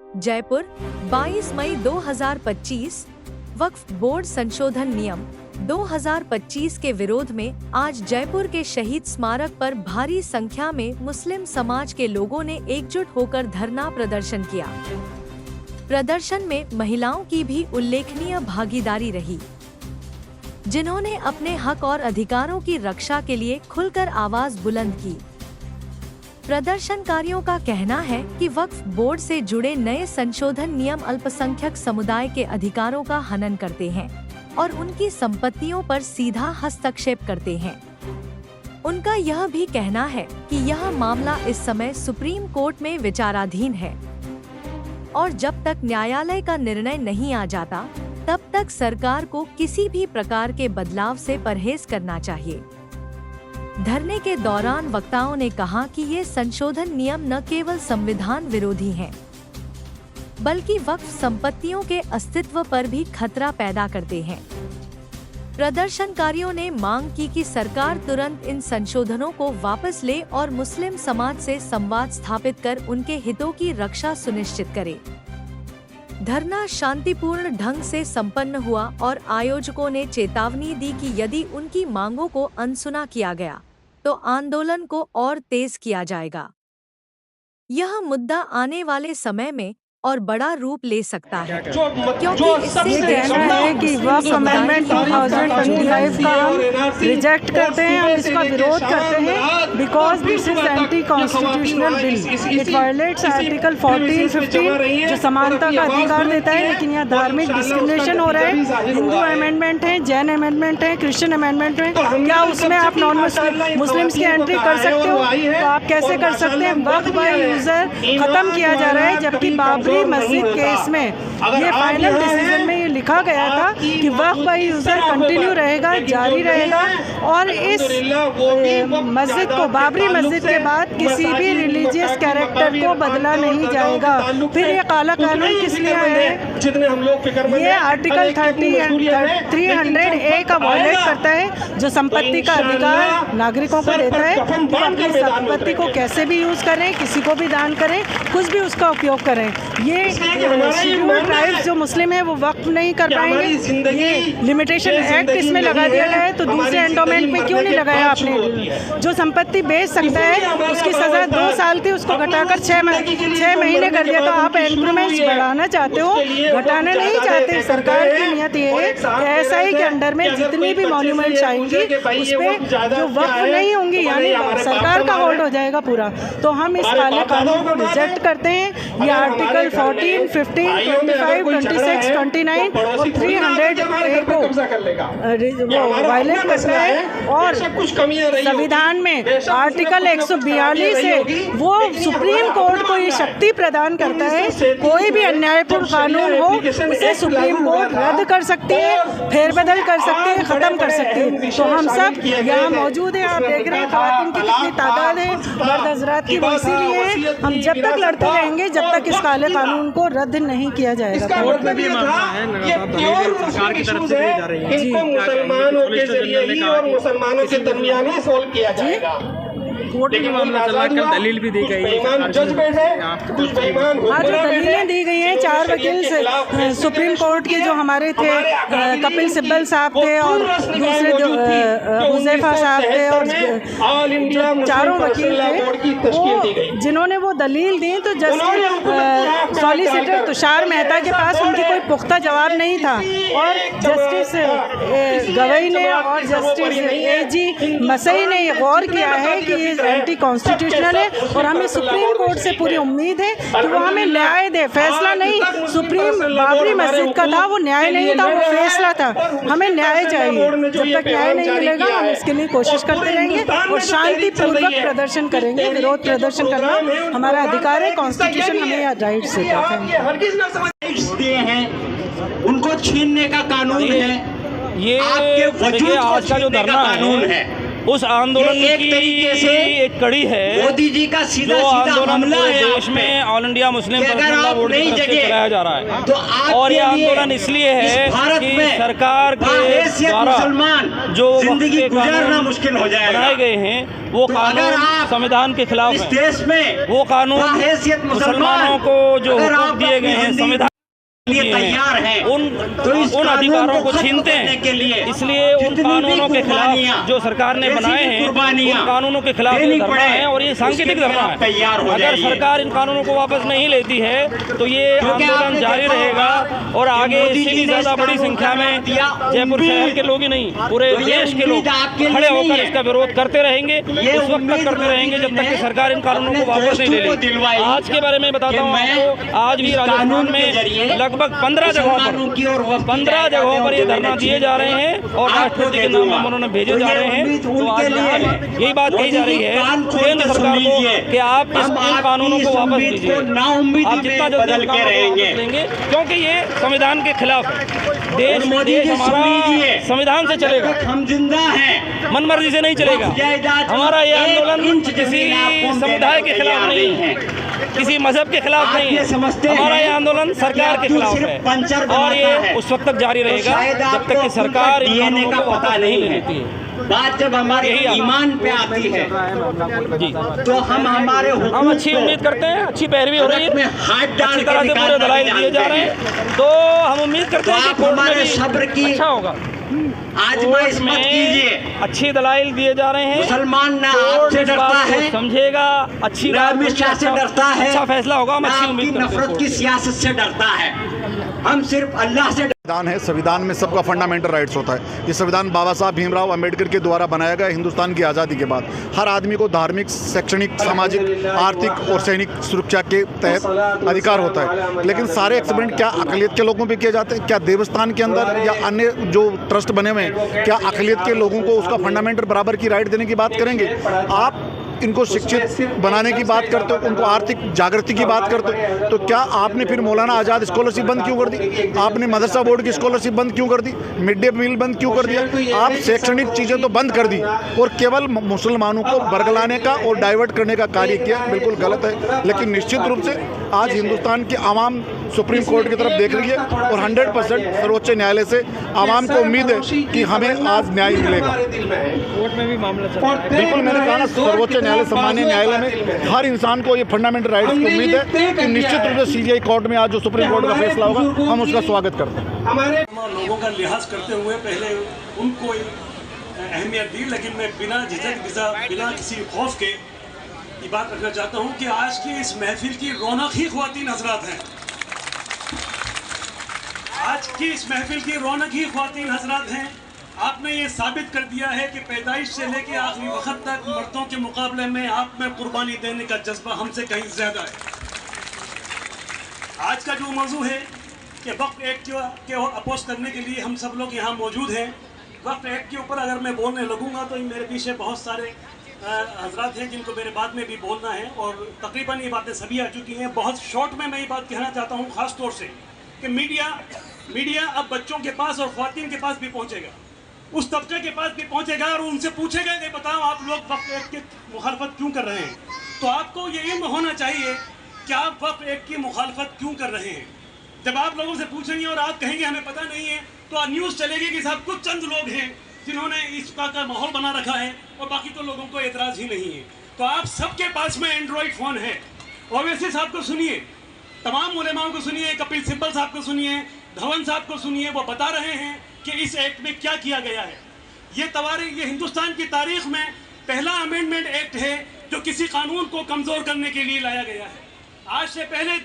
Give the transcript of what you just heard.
जयपुर 22 मई 2025 वक्फ board संशोधन नियम 2025 के विरोध में आज जयपुर के शहीद स्मारक पर भारी संख्या में मुस्लिम समाज के लोगों ने एकजुट होकर धरना प्रदर्शन किया। प्रदर्शन में महिलाओं की भी उल्लेखनीय भागीदारी रही, जिन्होंने अपने हक और अधिकारों की रक्षा के लिए खुलकर आवाज बुलंद की। प्रदर्शनकारियों का कहना है कि वक्फ बोर्ड से जुड़े नए संशोधन नियम अल्पसंख्यक समुदाय के अधिकारों का हनन करते हैं और उनकी संपत्तियों पर सीधा हस्तक्षेप करते हैं। उनका यह भी कहना है कि यह मामला इस समय सुप्रीम कोर्ट में विचाराधीन है और जब तक न्यायालय का निर्णय नहीं आ जाता, तब तक सरकार को किसी भी प्रकार के बदलाव से परहेज करना चाहिए। धरने के दौरान वक्ताओं ने कहा कि ये संशोधन नियम न केवल संविधान विरोधी हैं, बल्कि वक्फ संपत्तियों के अस्तित्व पर भी खतरा पैदा करते हैं। प्रदर्शनकारियों ने मांग की कि सरकार तुरंत इन संशोधनों को वापस ले और मुस्लिम समाज से संवाद स्थापित कर उनके हितों की रक्षा सुनिश्चित करे। धरना शांतिपूर्ण ढंग से संपन्न हुआ और आयोजकों ने चेतावनी दी कि यदि उनकी मांगों को अनसुना किया गया तो आंदोलन को और तेज किया जाएगा। यह मुद्दा आने वाले समय में और बड़ा रूप ले सकता है, क्योंकि इससे कहना है कि वक्फ अमेंडमेंट 2025 का हम रिजेक्ट करते हैं, हम इसका विरोध करते हैं because this is anti constitutional bill. It violets article 14-15 जो समानता का अधिकार देता है, लेकिन यहाँ धार्मिक डिस्क्रिमिनेशन हो रहा है। हिंदू अमेंडमेंट है, जैन अमेंडमेंट है, क्रिश्चियन अमेंडमेंट है, क्या उसमें आप नॉन मुस्लिम्स की एंट्री कर सकते हो? तो आप कैसे कर सकते हैं? वक्फ बाय यूजर खत्म किया जा रहा है, जबकि बाबरी मस्जिद केस में ये फाइनल डिसीजन में ये लिखा गया था कि वक्फ बाय यूजर कंटिन्यू रहेगा, जारी रहेगा और इस मस्जिद को, बाबरी मस्जिद के बाद किसी भी रिलीजियस कैरेक्टर को बदला नहीं जाएगा। फिर ये काला कानून किस लिए है? ये आर्टिकल 300A का वायलेट करता है, जो संपत्ति का अधिकार नागरिकों को देता है कि अपनी संपत्ति को कैसे भी यूज करें, किसी को भी दान करें, कुछ भी उसका उपयोग करें। ये शेड्यूल्ड ट्राइब्स जो मुस्लिम है वो वक्फ नहीं कर पाएंगे। ये लिमिटेशन एक्ट इसमें लगा दिया गया है, तो दूसरे एंडोमेंट में क्यों नहीं लगाया आपने? जो संपत्ति बेच सकता है उसकी सज़ा 2 साल थी, उसको घटाकर 6 महीने कर दिया। तो आप इंक्रीमेंट्स बढ़ाना चाहते हो, घटाना नहीं चाहते। सरकार की नियत ये है कि SI के अंडर में जितनी भी मॉन्यूमेंट्स आएंगी उस पर जो वक्फ नहीं होंगी, यानी सरकार का होल्ड हो जाएगा पूरा। तो हम इस काले कानून को रिजेक्ट करते हैं। ये आर्टिकल 14, 15, 25, 26, 29 और 300A को वायलेट करता है और संविधान में आर्टिकल 142 है वो सुप्रीम कोर्ट को ये शक्ति प्रदान करता है, कोई भी अन्यायपूर्ण कानून हो उसे सुप्रीम कोर्ट रद्द कर सकती है, फेरबदल कर सकती है, खत्म कर सकती है। तो हम सब यहाँ मौजूद हैं, आप देख रहे हैं ख़वातीन की कितनी तादाद है, मर्द हजरात की वो इसीलिए है। हम जब तक लड़ते रहेंगे जब तक इस काले कानून को रद्द नहीं किया जाएगा। कोर्ट में भी मामला है सरकार की तरफ से दी जा रही है। इनको मुसलमानों के जरिए ही और मुसलमानों के दरमियान ही सोल्व किया जाएगा। कोर्ट में मामला चल रहा है, कल दलील भी दी गई है। जजमेंट है, कुछ बेईमान हाँ, जो दलीलें दी गई हैं 4 वकील से सुप्रीम कोर्ट के जो हमारे थे, कपिल सिब्बल साहब थे और दूसरे जो हुज़ैफा साहब थे और जो चारों वकील थे, वो जिन्होंने वो दलील दी, तो जस्टिस सॉलिसिटर तुषार मेहता के पास उनकी कोई पुख्ता जवाब नहीं था और जस्टिस गवई ने और जस्टिस AG मसई ने गौर किया है कि ये एंटी कॉन्स्टिट्यूशनल है और हमें सुप्रीम कोर्ट से पूरी उम्मीद है कि वो हमें न्याय दे। फैसला नहीं सुप्रीम बाबरी मस्जिद का था, वो न्याय नहीं था, वो फैसला था। हमें न्याय चाहिए। जब तक न्याय नहीं मिलेगा हम इसके लिए कोशिश करते रहेंगे और शांतिपूर्वक प्रदर्शन करेंगे। विरोध प्रदर्शन करना हमारा अधिकार है, कॉन्स्टिट्यूशन हमें राइट्स देता है। उनको छीनने का कानून है, ये आपके वजूद आज का जो धरना कानून है उस आंदोलन की तरीके से एक कड़ी है। मोदी जी का सीधा जो सीधा आंदोलन हमला है देश में ऑल इंडिया मुस्लिम अगर पर्सनल आप बोर्ड की नहीं तरफ से जगे चलाया जा रहा है। तो और ये आंदोलन इसलिए है कि सरकार के द्वारा जो जिंदगी गुजारना मुश्किल हो जाएगा। बनाए गए हैं वो कानून संविधान के खिलाफ है। देश में वो कानून मुसलमानों को जो हुकूक दिए संविधान तैयार है उन अधिकारों को छीनते हैं के लिए, इसलिए उन कानूनों के खिलाफ जो सरकार ने बनाए हैं उन कानूनों के खिलाफ ये धरना है और ये सांकेतिक धरना है। अगर सरकार इन कानूनों को वापस नहीं लेती है तो ये आंदोलन जारी रहेगा और आगे इससे भी ज्यादा बड़ी संख्या में जयपुर शहर के लोग ही नहीं पूरे देश के लोग खड़े होकर इसका विरोध करते रहेंगे, उस वक्त तक करते रहेंगे जब तक कि सरकार इन कानूनों को वापस नहीं ले लेगी। आज के बारे में बताता हूँ आपको, आज भी राजस्थान में लगभग 15 जगहों पर ये धरना दिए जा रहे हैं और राष्ट्रपति के नाम में उन्होंने भेजे जा रहे हैं। तो आज यही बात कही जा रही है केंद्र सरकार को कि आप इन कानूनों को वापस लीजिए, आप जितना जल्दी वापस लेंगे, क्योंकि ये संविधान के खिलाफ है। देश हमारा संविधान से चलेगा, हम जिंदा हैं, मन मर्जी से नहीं चलेगा। हमारा ये आंदोलन किसी समुदाय के खिलाफ नहीं है, किसी मजहब के खिलाफ नहीं है, हमारा ये आंदोलन सरकार के खिलाफ है और ये उस वक्त तक जारी रहेगा जब तक कि सरकार इन कानूनों को वापस नहीं ले लेती है। बात जब हमारे ईमान पे आती है जी तो हम अच्छी उम्मीद करते हैं, अच्छी पैरवी हो रही है, अच्छी तरह से पूरे दलाइल दिए जा रहे हैं, तो हम उम्मीद करते हैं कि कोर्ट में भी सब्र की अच्छा होगा। आजमाइश मत कीजिए, अच्छी दलाइल दिए जा रहे हैं, मुसलमान ना आपसे डरता है, समझेगा, अच्छी अमित शाह से डरता है, अच्छा फैसला होगा, हम अच्छी उम्मीद करते हैं। नफरत की सियासत से डरता है, हम सिर्फ अल्लाह से। संविधान है, संविधान में सबका फंडामेंटल राइट्स होता है। ये संविधान बाबा साहब भीमराव अंबेडकर के द्वारा बनाया गया हिंदुस्तान की आज़ादी के बाद हर आदमी को धार्मिक, शैक्षणिक, सामाजिक, आर्थिक और सैनिक सुरक्षा के तहत अधिकार होता है। लेकिन सारे एक्सपेरिमेंट क्या अक़लियत के लोगों पे किए जाते हैं? क्या देवस्थान के अंदर या अन्य जो ट्रस्ट बने हुए हैं, क्या अक़लियत के लोगों को उसका फंडामेंटल बराबर की राइट देने की बात करेंगे? आप इनको शिक्षित बनाने की बात करते हो, उनको आर्थिक जागृति की बात करते हो, तो क्या आपने फिर मौलाना आज़ाद स्कॉलरशिप बंद क्यों कर दी? आपने मदरसा बोर्ड की स्कॉलरशिप बंद क्यों कर दी? मिड डे मील बंद क्यों कर दिया? आप शैक्षणिक चीज़ें तो बंद कर दी और केवल मुसलमानों को बरगलाने का और डाइवर्ट करने का कार्य किया। बिल्कुल गलत है। लेकिन निश्चित रूप से आज हिंदुस्तान की आवाम सुप्रीम कोर्ट की तरफ देख रही है और 100% सर्वोच्च न्यायालय से आवाम को उम्मीद है कि हमें आज न्याय मिलेगा। कोर्ट में भी मामला चल रहा है। बिल्कुल, मैंने कहा ना, सर्वोच्च न्यायालय, सम्मानीय न्यायालय में हर इंसान को ये फंडामेंटल राइट्स की उम्मीद है कि निश्चित रूप से सीजीआई कोर्ट में आज जो सुप्रीम कोर्ट का फैसला होगा हम उसका स्वागत करते हैं। हमारे लोगों का लिहाज करते हुए पहले उनको अहमियत दी, लेकिन मैं बिना झिझक, बिना किसी खौफ के ये बात रखना चाहता हूँ कि आज की इस महफिल की रौनक ही ख्वातीन हजरात हैं। आज की इस महफिल की रौनक ही ख्वातीन हजरात हैं। आपने ये साबित कर दिया है कि पैदाइश से लेकर आखिरी वक्त तक मर्दों के मुकाबले में आप में कुर्बानी देने का जज्बा हमसे कहीं ज्यादा है। आज का जो मौजू है कि वक्फ एक्ट के अपोज करने के लिए हम सब लोग यहाँ मौजूद हैं। वक्फ एक्ट के ऊपर अगर मैं बोलने लगूंगा तो मेरे पीछे बहुत सारे हजरात हैं जिनको मेरे बाद में भी बोलना है और तकरीबन ये बातें सभी आ चुकी हैं। बहुत शॉर्ट में मैं ये बात कहना चाहता हूँ, ख़ास तौर से कि मीडिया अब बच्चों के पास और ख्वातीन के पास भी पहुँचेगा, उस तबके के पास भी पहुँचेगा और उनसे पूछेगा कि बताओ आप लोग वक्फ एक्ट की मुखालफत क्यों कर रहे हैं। तो आपको ये इल्म होना चाहिए कि आप वक्फ एक्ट की मुखालफत क्यों कर रहे हैं। जब आप लोगों से पूछेंगे और आप कहेंगे हमें पता नहीं है, तो न्यूज़ चलेगी कि साहब कुछ चंद लोग हैं जिन्होंने इस का माहौल बना रखा है और बाकी तो लोगों को एतराज़ ही नहीं है। तो आप सबके पास में एंड्रॉयड फ़ोन है। ओवैसी साहब को सुनिए, तमाम उलेमाओं को सुनिए, कपिल सिब्बल साहब को सुनिए, धवन साहब को सुनिए, वो बता रहे हैं कि इस एक्ट में क्या किया गया है। ये हिंदुस्तान की तारीख में पहला अमेंडमेंट एक्ट है जो किसी कानून को कमज़ोर करने के लिए लाया गया है। आज से पहले